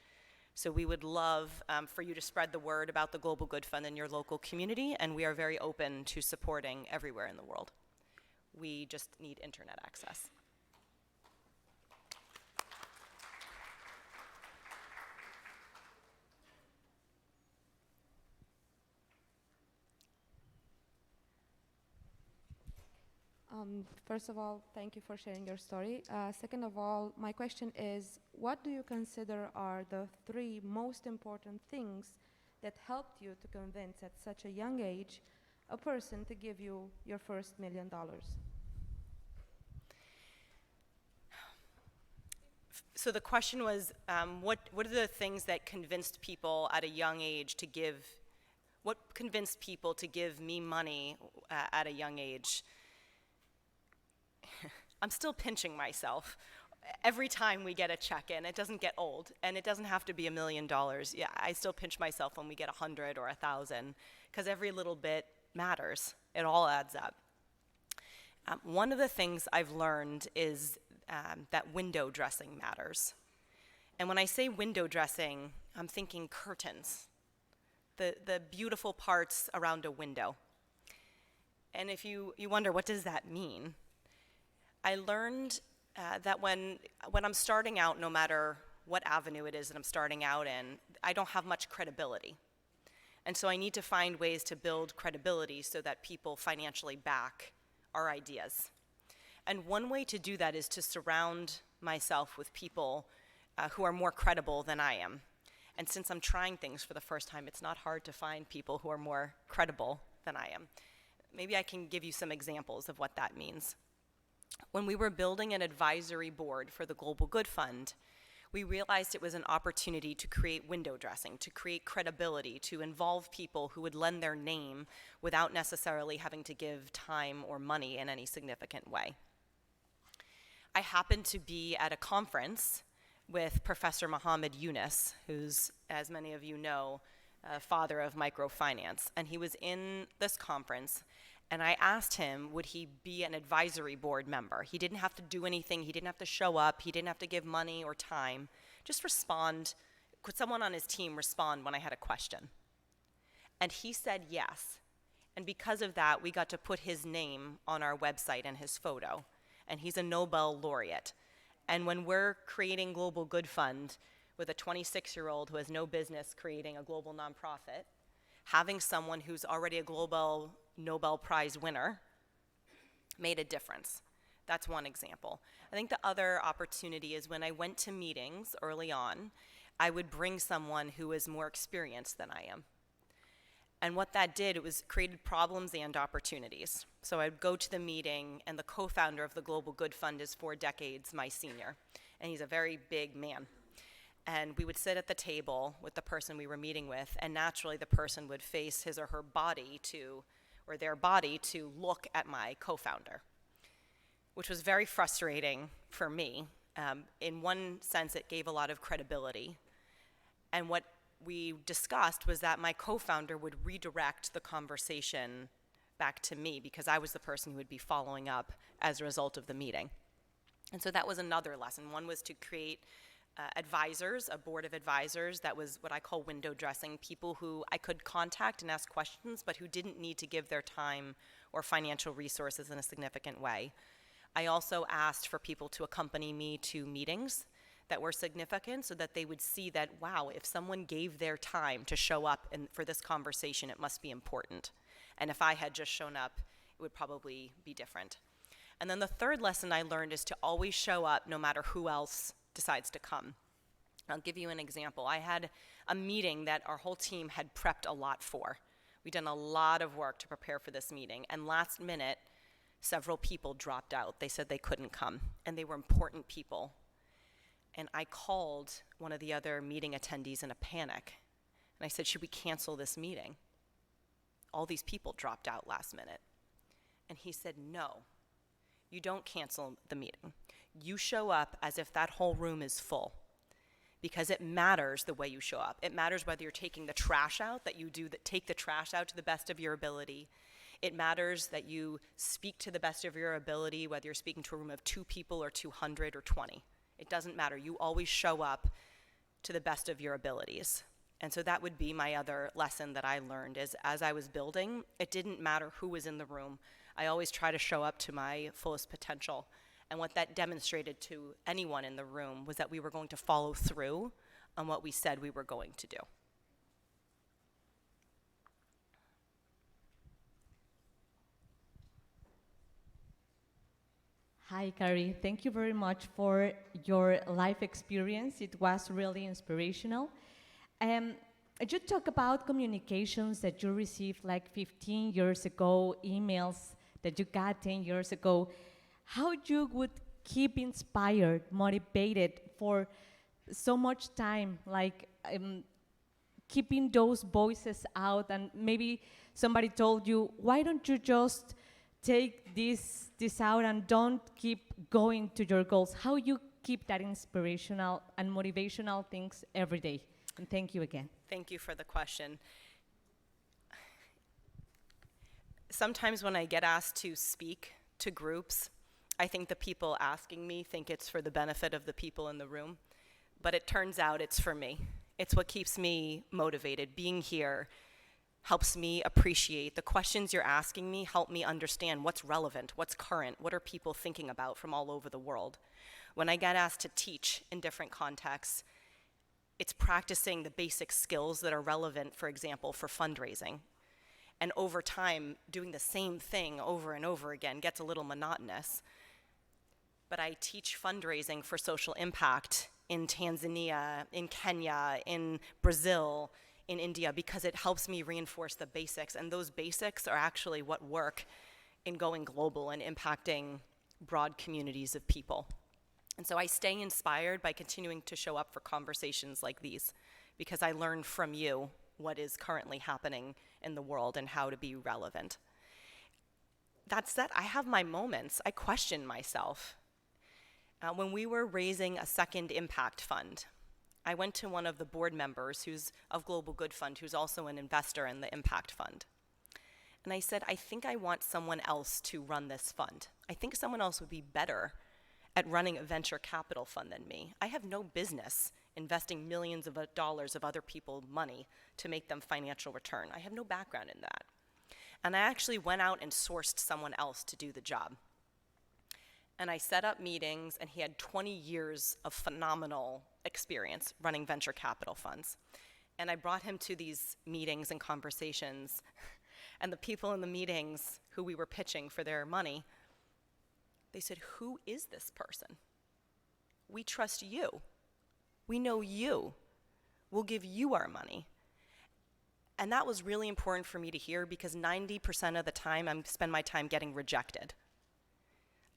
So we would love for you to spread the word about the Global Good Fund in your local community, and we are very open to supporting everywhere in the world. We just need internet access. First of all, thank you for sharing your story. Second of all, my question is, what do you consider are the 3 most important things that helped you to convince at such a young age a person to give you your first $1 million? So the question was, what are the things that convinced people at a young age to give, what convinced people to give me money at a young age? I'm still pinching myself every time we get a check in. It doesn't get old, and it doesn't have to be $1 million. Yeah, I still pinch myself when we get 100 or 1,000, because every little bit matters. It all adds up. One of the things I've learned is that window dressing matters. And when I say window dressing, I'm thinking curtains, the beautiful parts around a window. And if you wonder, what does that mean? I learned that when I'm starting out, no matter what avenue it is that I'm starting out in, I don't have much credibility. And so I need to find ways to build credibility so that people financially back our ideas. And one way to do that is to surround myself with people who are more credible than I am. And since I'm trying things for the first time, it's not hard to find people who are more credible than I am. Maybe I can give you some examples of what that means. When we were building an advisory board for the Global Good Fund, we realized it was an opportunity to create window dressing, to create credibility, to involve people who would lend their name without necessarily having to give time or money in any significant way. I happened to be at a conference with Professor Muhammad Yunus, who's, as many of you know, father of microfinance, and he was in this conference. And I asked him, would he be an advisory board member? He didn't have to do anything. He didn't have to show up. He didn't have to give money or time. Just respond. Could someone on his team respond when I had a question? And he said yes. And because of that, we got to put his name on our website and his photo. And he's a Nobel laureate. And when we're creating Global Good Fund with a 26-year-old who has no business creating a global nonprofit, having someone who's already a global Nobel Prize winner made a difference. That's one example. I think the other opportunity is when I went to meetings early on, I would bring someone who is more experienced than I am. And what that did, it was created problems and opportunities. So I'd go to the meeting, and the co-founder of the Global Good Fund is 4 decades my senior, and he's a very big man. And we would sit at the table with the person we were meeting with, and naturally the person would face his or her body to, or their body to look at my co-founder, which was very frustrating for me. In one sense, it gave a lot of credibility. And what we discussed was that my co-founder would redirect the conversation back to me because I was the person who would be following up as a result of the meeting. And so that was another lesson. One was to create advisors, a board of advisors that was what I call window dressing, people who I could contact and ask questions, but who didn't need to give their time or financial resources in a significant way. I also asked for people to accompany me to meetings that were significant so that they would see that, wow, if someone gave their time to show up for this conversation, it must be important. And if I had just shown up, it would probably be different. And then the third lesson I learned is to always show up no matter who else decides to come. I'll give you an example. I had a meeting that our whole team had prepped a lot for. We'd done a lot of work to prepare for this meeting, and last minute, several people dropped out. They said they couldn't come, and they were important people. And I called one of the other meeting attendees in a panic, and I said, should we cancel this meeting? All these people dropped out last minute. And he said, no, you don't cancel the meeting. You show up as if that whole room is full, because it matters the way you show up. It matters whether you're taking the trash out, that you do take the trash out to the best of your ability. It matters that you speak to the best of your ability, whether you're speaking to a room of 2 people or 200 or 20. It doesn't matter. You always show up to the best of your abilities. And so that would be my other lesson that I learned is as I was building, it didn't matter who was in the room. I always try to show up to my fullest potential. And what that demonstrated to anyone in the room was that we were going to follow through on what we said we were going to do. Hi, Carrie. Thank you very much for your life experience. It was really inspirational. You talk about communications that you received like 15 years ago, emails that you got 10 years ago. How you would keep inspired, motivated for so much time, like keeping those voices out, and maybe somebody told you, why don't you just take this out and don't keep going to your goals? How you keep that inspirational and motivational things every day? And thank you again. Thank you for the question. Sometimes when I get asked to speak to groups, I think the people asking me think it's for the benefit of the people in the room, but it turns out it's for me. It's what keeps me motivated. Being here helps me appreciate the questions you're asking me, help me understand what's relevant, what's current, what are people thinking about from all over the world. When I get asked to teach in different contexts, it's practicing the basic skills that are relevant, for example, for fundraising. And over time, doing the same thing over and over again gets a little monotonous. But I teach fundraising for social impact in Tanzania, in Kenya, in Brazil, in India, because it helps me reinforce the basics. And those basics are actually what work in going global and impacting broad communities of people. And so I stay inspired by continuing to show up for conversations like these, because I learn from you what is currently happening in the world and how to be relevant. That said, I have my moments. I question myself. When we were raising a second impact fund, I went to one of the board members of Global Good Fund, who's also an investor in the impact fund. And I said, I think I want someone else to run this fund. I think someone else would be better at running a venture capital fund than me. I have no business investing millions of dollars of other people's money to make them financial return. I have no background in that. And I actually went out and sourced someone else to do the job. And I set up meetings, and he had 20 years of phenomenal experience running venture capital funds. And I brought him to these meetings and conversations, and the people in the meetings who we were pitching for their money, they said, who is this person? We trust you. We know you. We'll give you our money. And that was really important for me to hear, because 90% of the time I spend my time getting rejected.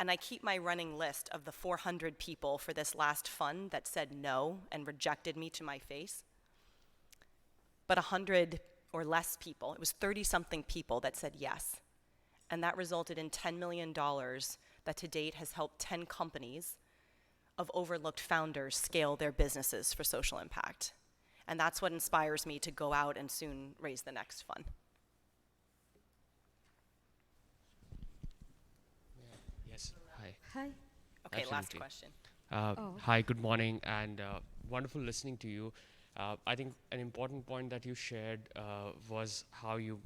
And I keep my running list of the 400 people for this last fund that said no and rejected me to my face. But 100 or less people, it was 30-something people that said yes. And that resulted in $10 million that to date has helped 10 companies of overlooked founders scale their businesses for social impact. And that's what inspires me to go out and soon raise the next fund. Yes, hi. Hi. Okay, last Absolutely. question. Hi, good morning, and wonderful listening to you. I think an important point that you shared was how you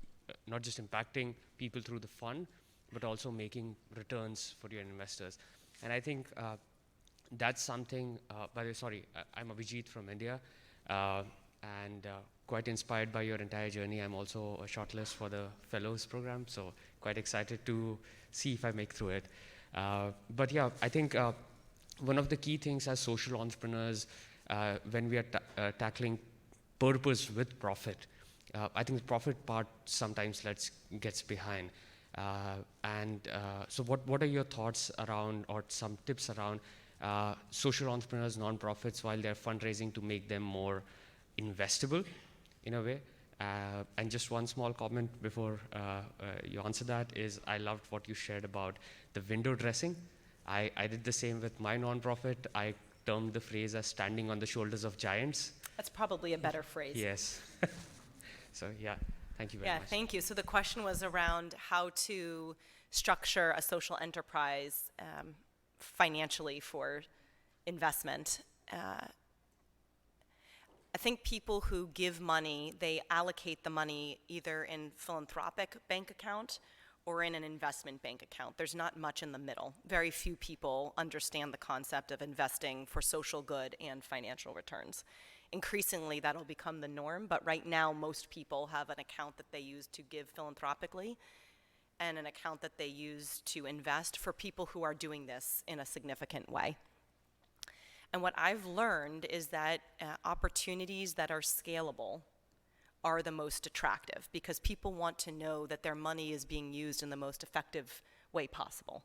not just impacting people through the fund, but also making returns for your investors. And I think that's something, by the way, sorry, I'm Abhijit from India, and quite inspired by your entire journey. I'm also a shortlist for the Fellows program, so quite excited to see if I make through it. But yeah, I think one of the key things as social entrepreneurs, when we are tackling purpose with profit, I think the profit part sometimes gets behind. So what are your thoughts around, or some tips around social entrepreneurs, nonprofits, while they're fundraising, to make them more investable in a way? And just one small comment before you answer that is, I loved what you shared about the window dressing. I did the same with my nonprofit. I termed the phrase as standing on the shoulders of giants. That's probably a better phrase. Yes. So yeah. Thank you very Yeah, much. thank you. So the question was around how to structure a social enterprise financially for investment. I think people who give money, they allocate the money either in philanthropic bank account or in an investment bank account. There's not much in the middle. Very few people understand the concept of investing for social good and financial returns. Increasingly, that'll become the norm, but right now, most people have an account that they use to give philanthropically and an account that they use to invest for people who are doing this in a significant way. And what I've learned is that opportunities that are scalable are the most attractive because people want to know that their money is being used in the most effective way possible.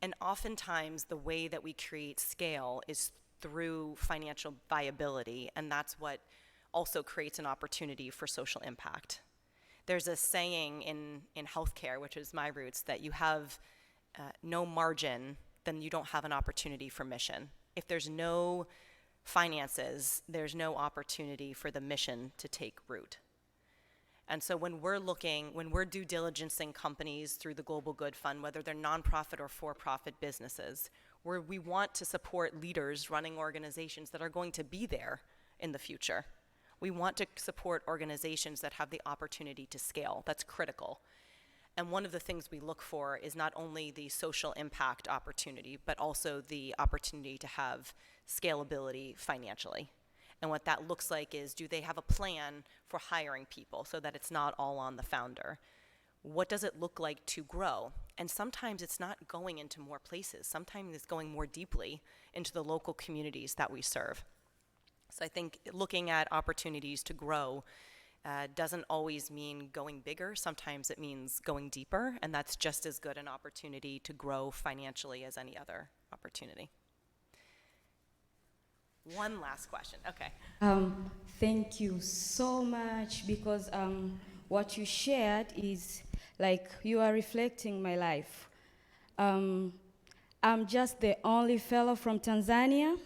And oftentimes, the way that we create scale is through financial viability, and that's what also creates an opportunity for social impact. There's a saying in healthcare, which is my roots, that you have no margin, then you don't have an opportunity for mission. If there's no finances, there's no opportunity for the mission to take root. And so when we're due diligencing companies through the Global Good Fund, whether they're nonprofit or for-profit businesses, where we want to support leaders running organizations that are going to be there in the future. We want to support organizations that have the opportunity to scale. That's critical. And one of the things we look for is not only the social impact opportunity, but also the opportunity to have scalability financially. And what that looks like is, do they have a plan for hiring people so that it's not all on the founder? What does it look like to grow? And sometimes it's not going into more places. Sometimes it's going more deeply into the local communities that we serve. So I think looking at opportunities to grow doesn't always mean going bigger. Sometimes it means going deeper, and that's just as good an opportunity to grow financially as any other opportunity. One last question. Okay. Thank you so much, because what you shared is like you are reflecting my life. I'm just the only fellow from Tanzania.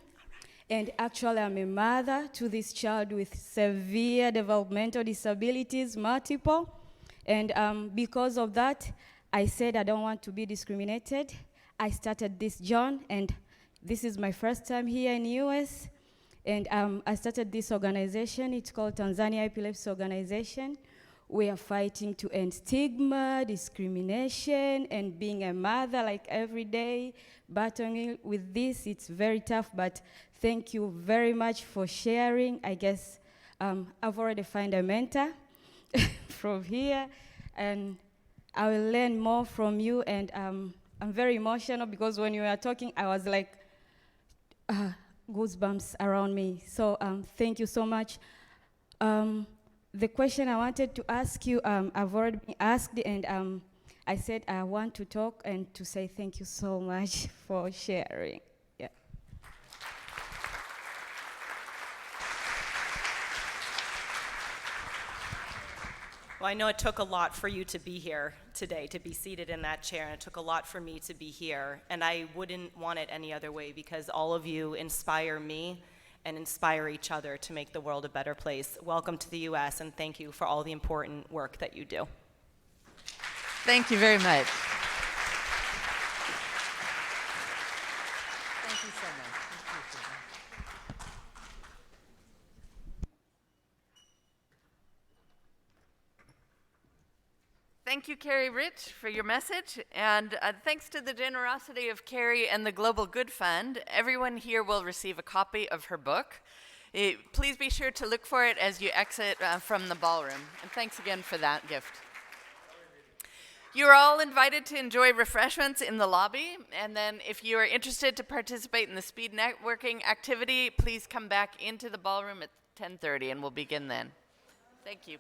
And actually, I'm a mother to this child with severe developmental disabilities, multiple. And because of that, I said I don't want to be discriminated. I started this John, and this is my first time here in the US. And I started this organization. It's called Tanzania Epilepsy Organization. We are fighting to end stigma, discrimination, and being a mother like every day, battling with this. It's very tough, but thank you very much for sharing. I guess I've already found a mentor from here, and I will learn more from you. And I'm very emotional because when you were talking, I was like, goosebumps around me. So thank you so much. The question I wanted to ask you, I've already been asked, and I said I want to talk and to say thank you so much for sharing. Yeah. Well, I know it took a lot for you to be here today, to be seated in that chair, and it took a lot for me to be here, and I wouldn't want it any other way because all of you inspire me and inspire each other to make the world a better place. Welcome to the US, and thank you for all the important work that you do. Thank you very much. Thank you so much. Thank you so much. Thank you, Carrie Rich, for your message. And thanks to the generosity of Carrie and the Global Good Fund, everyone here will receive a copy of her book. Please be sure to look for it as you exit from the ballroom. And thanks again for that gift. You are all invited to enjoy refreshments in the lobby. And then if you are interested to participate in the speed networking activity, please come back into the ballroom at 10:30 and we'll begin then. Thank you.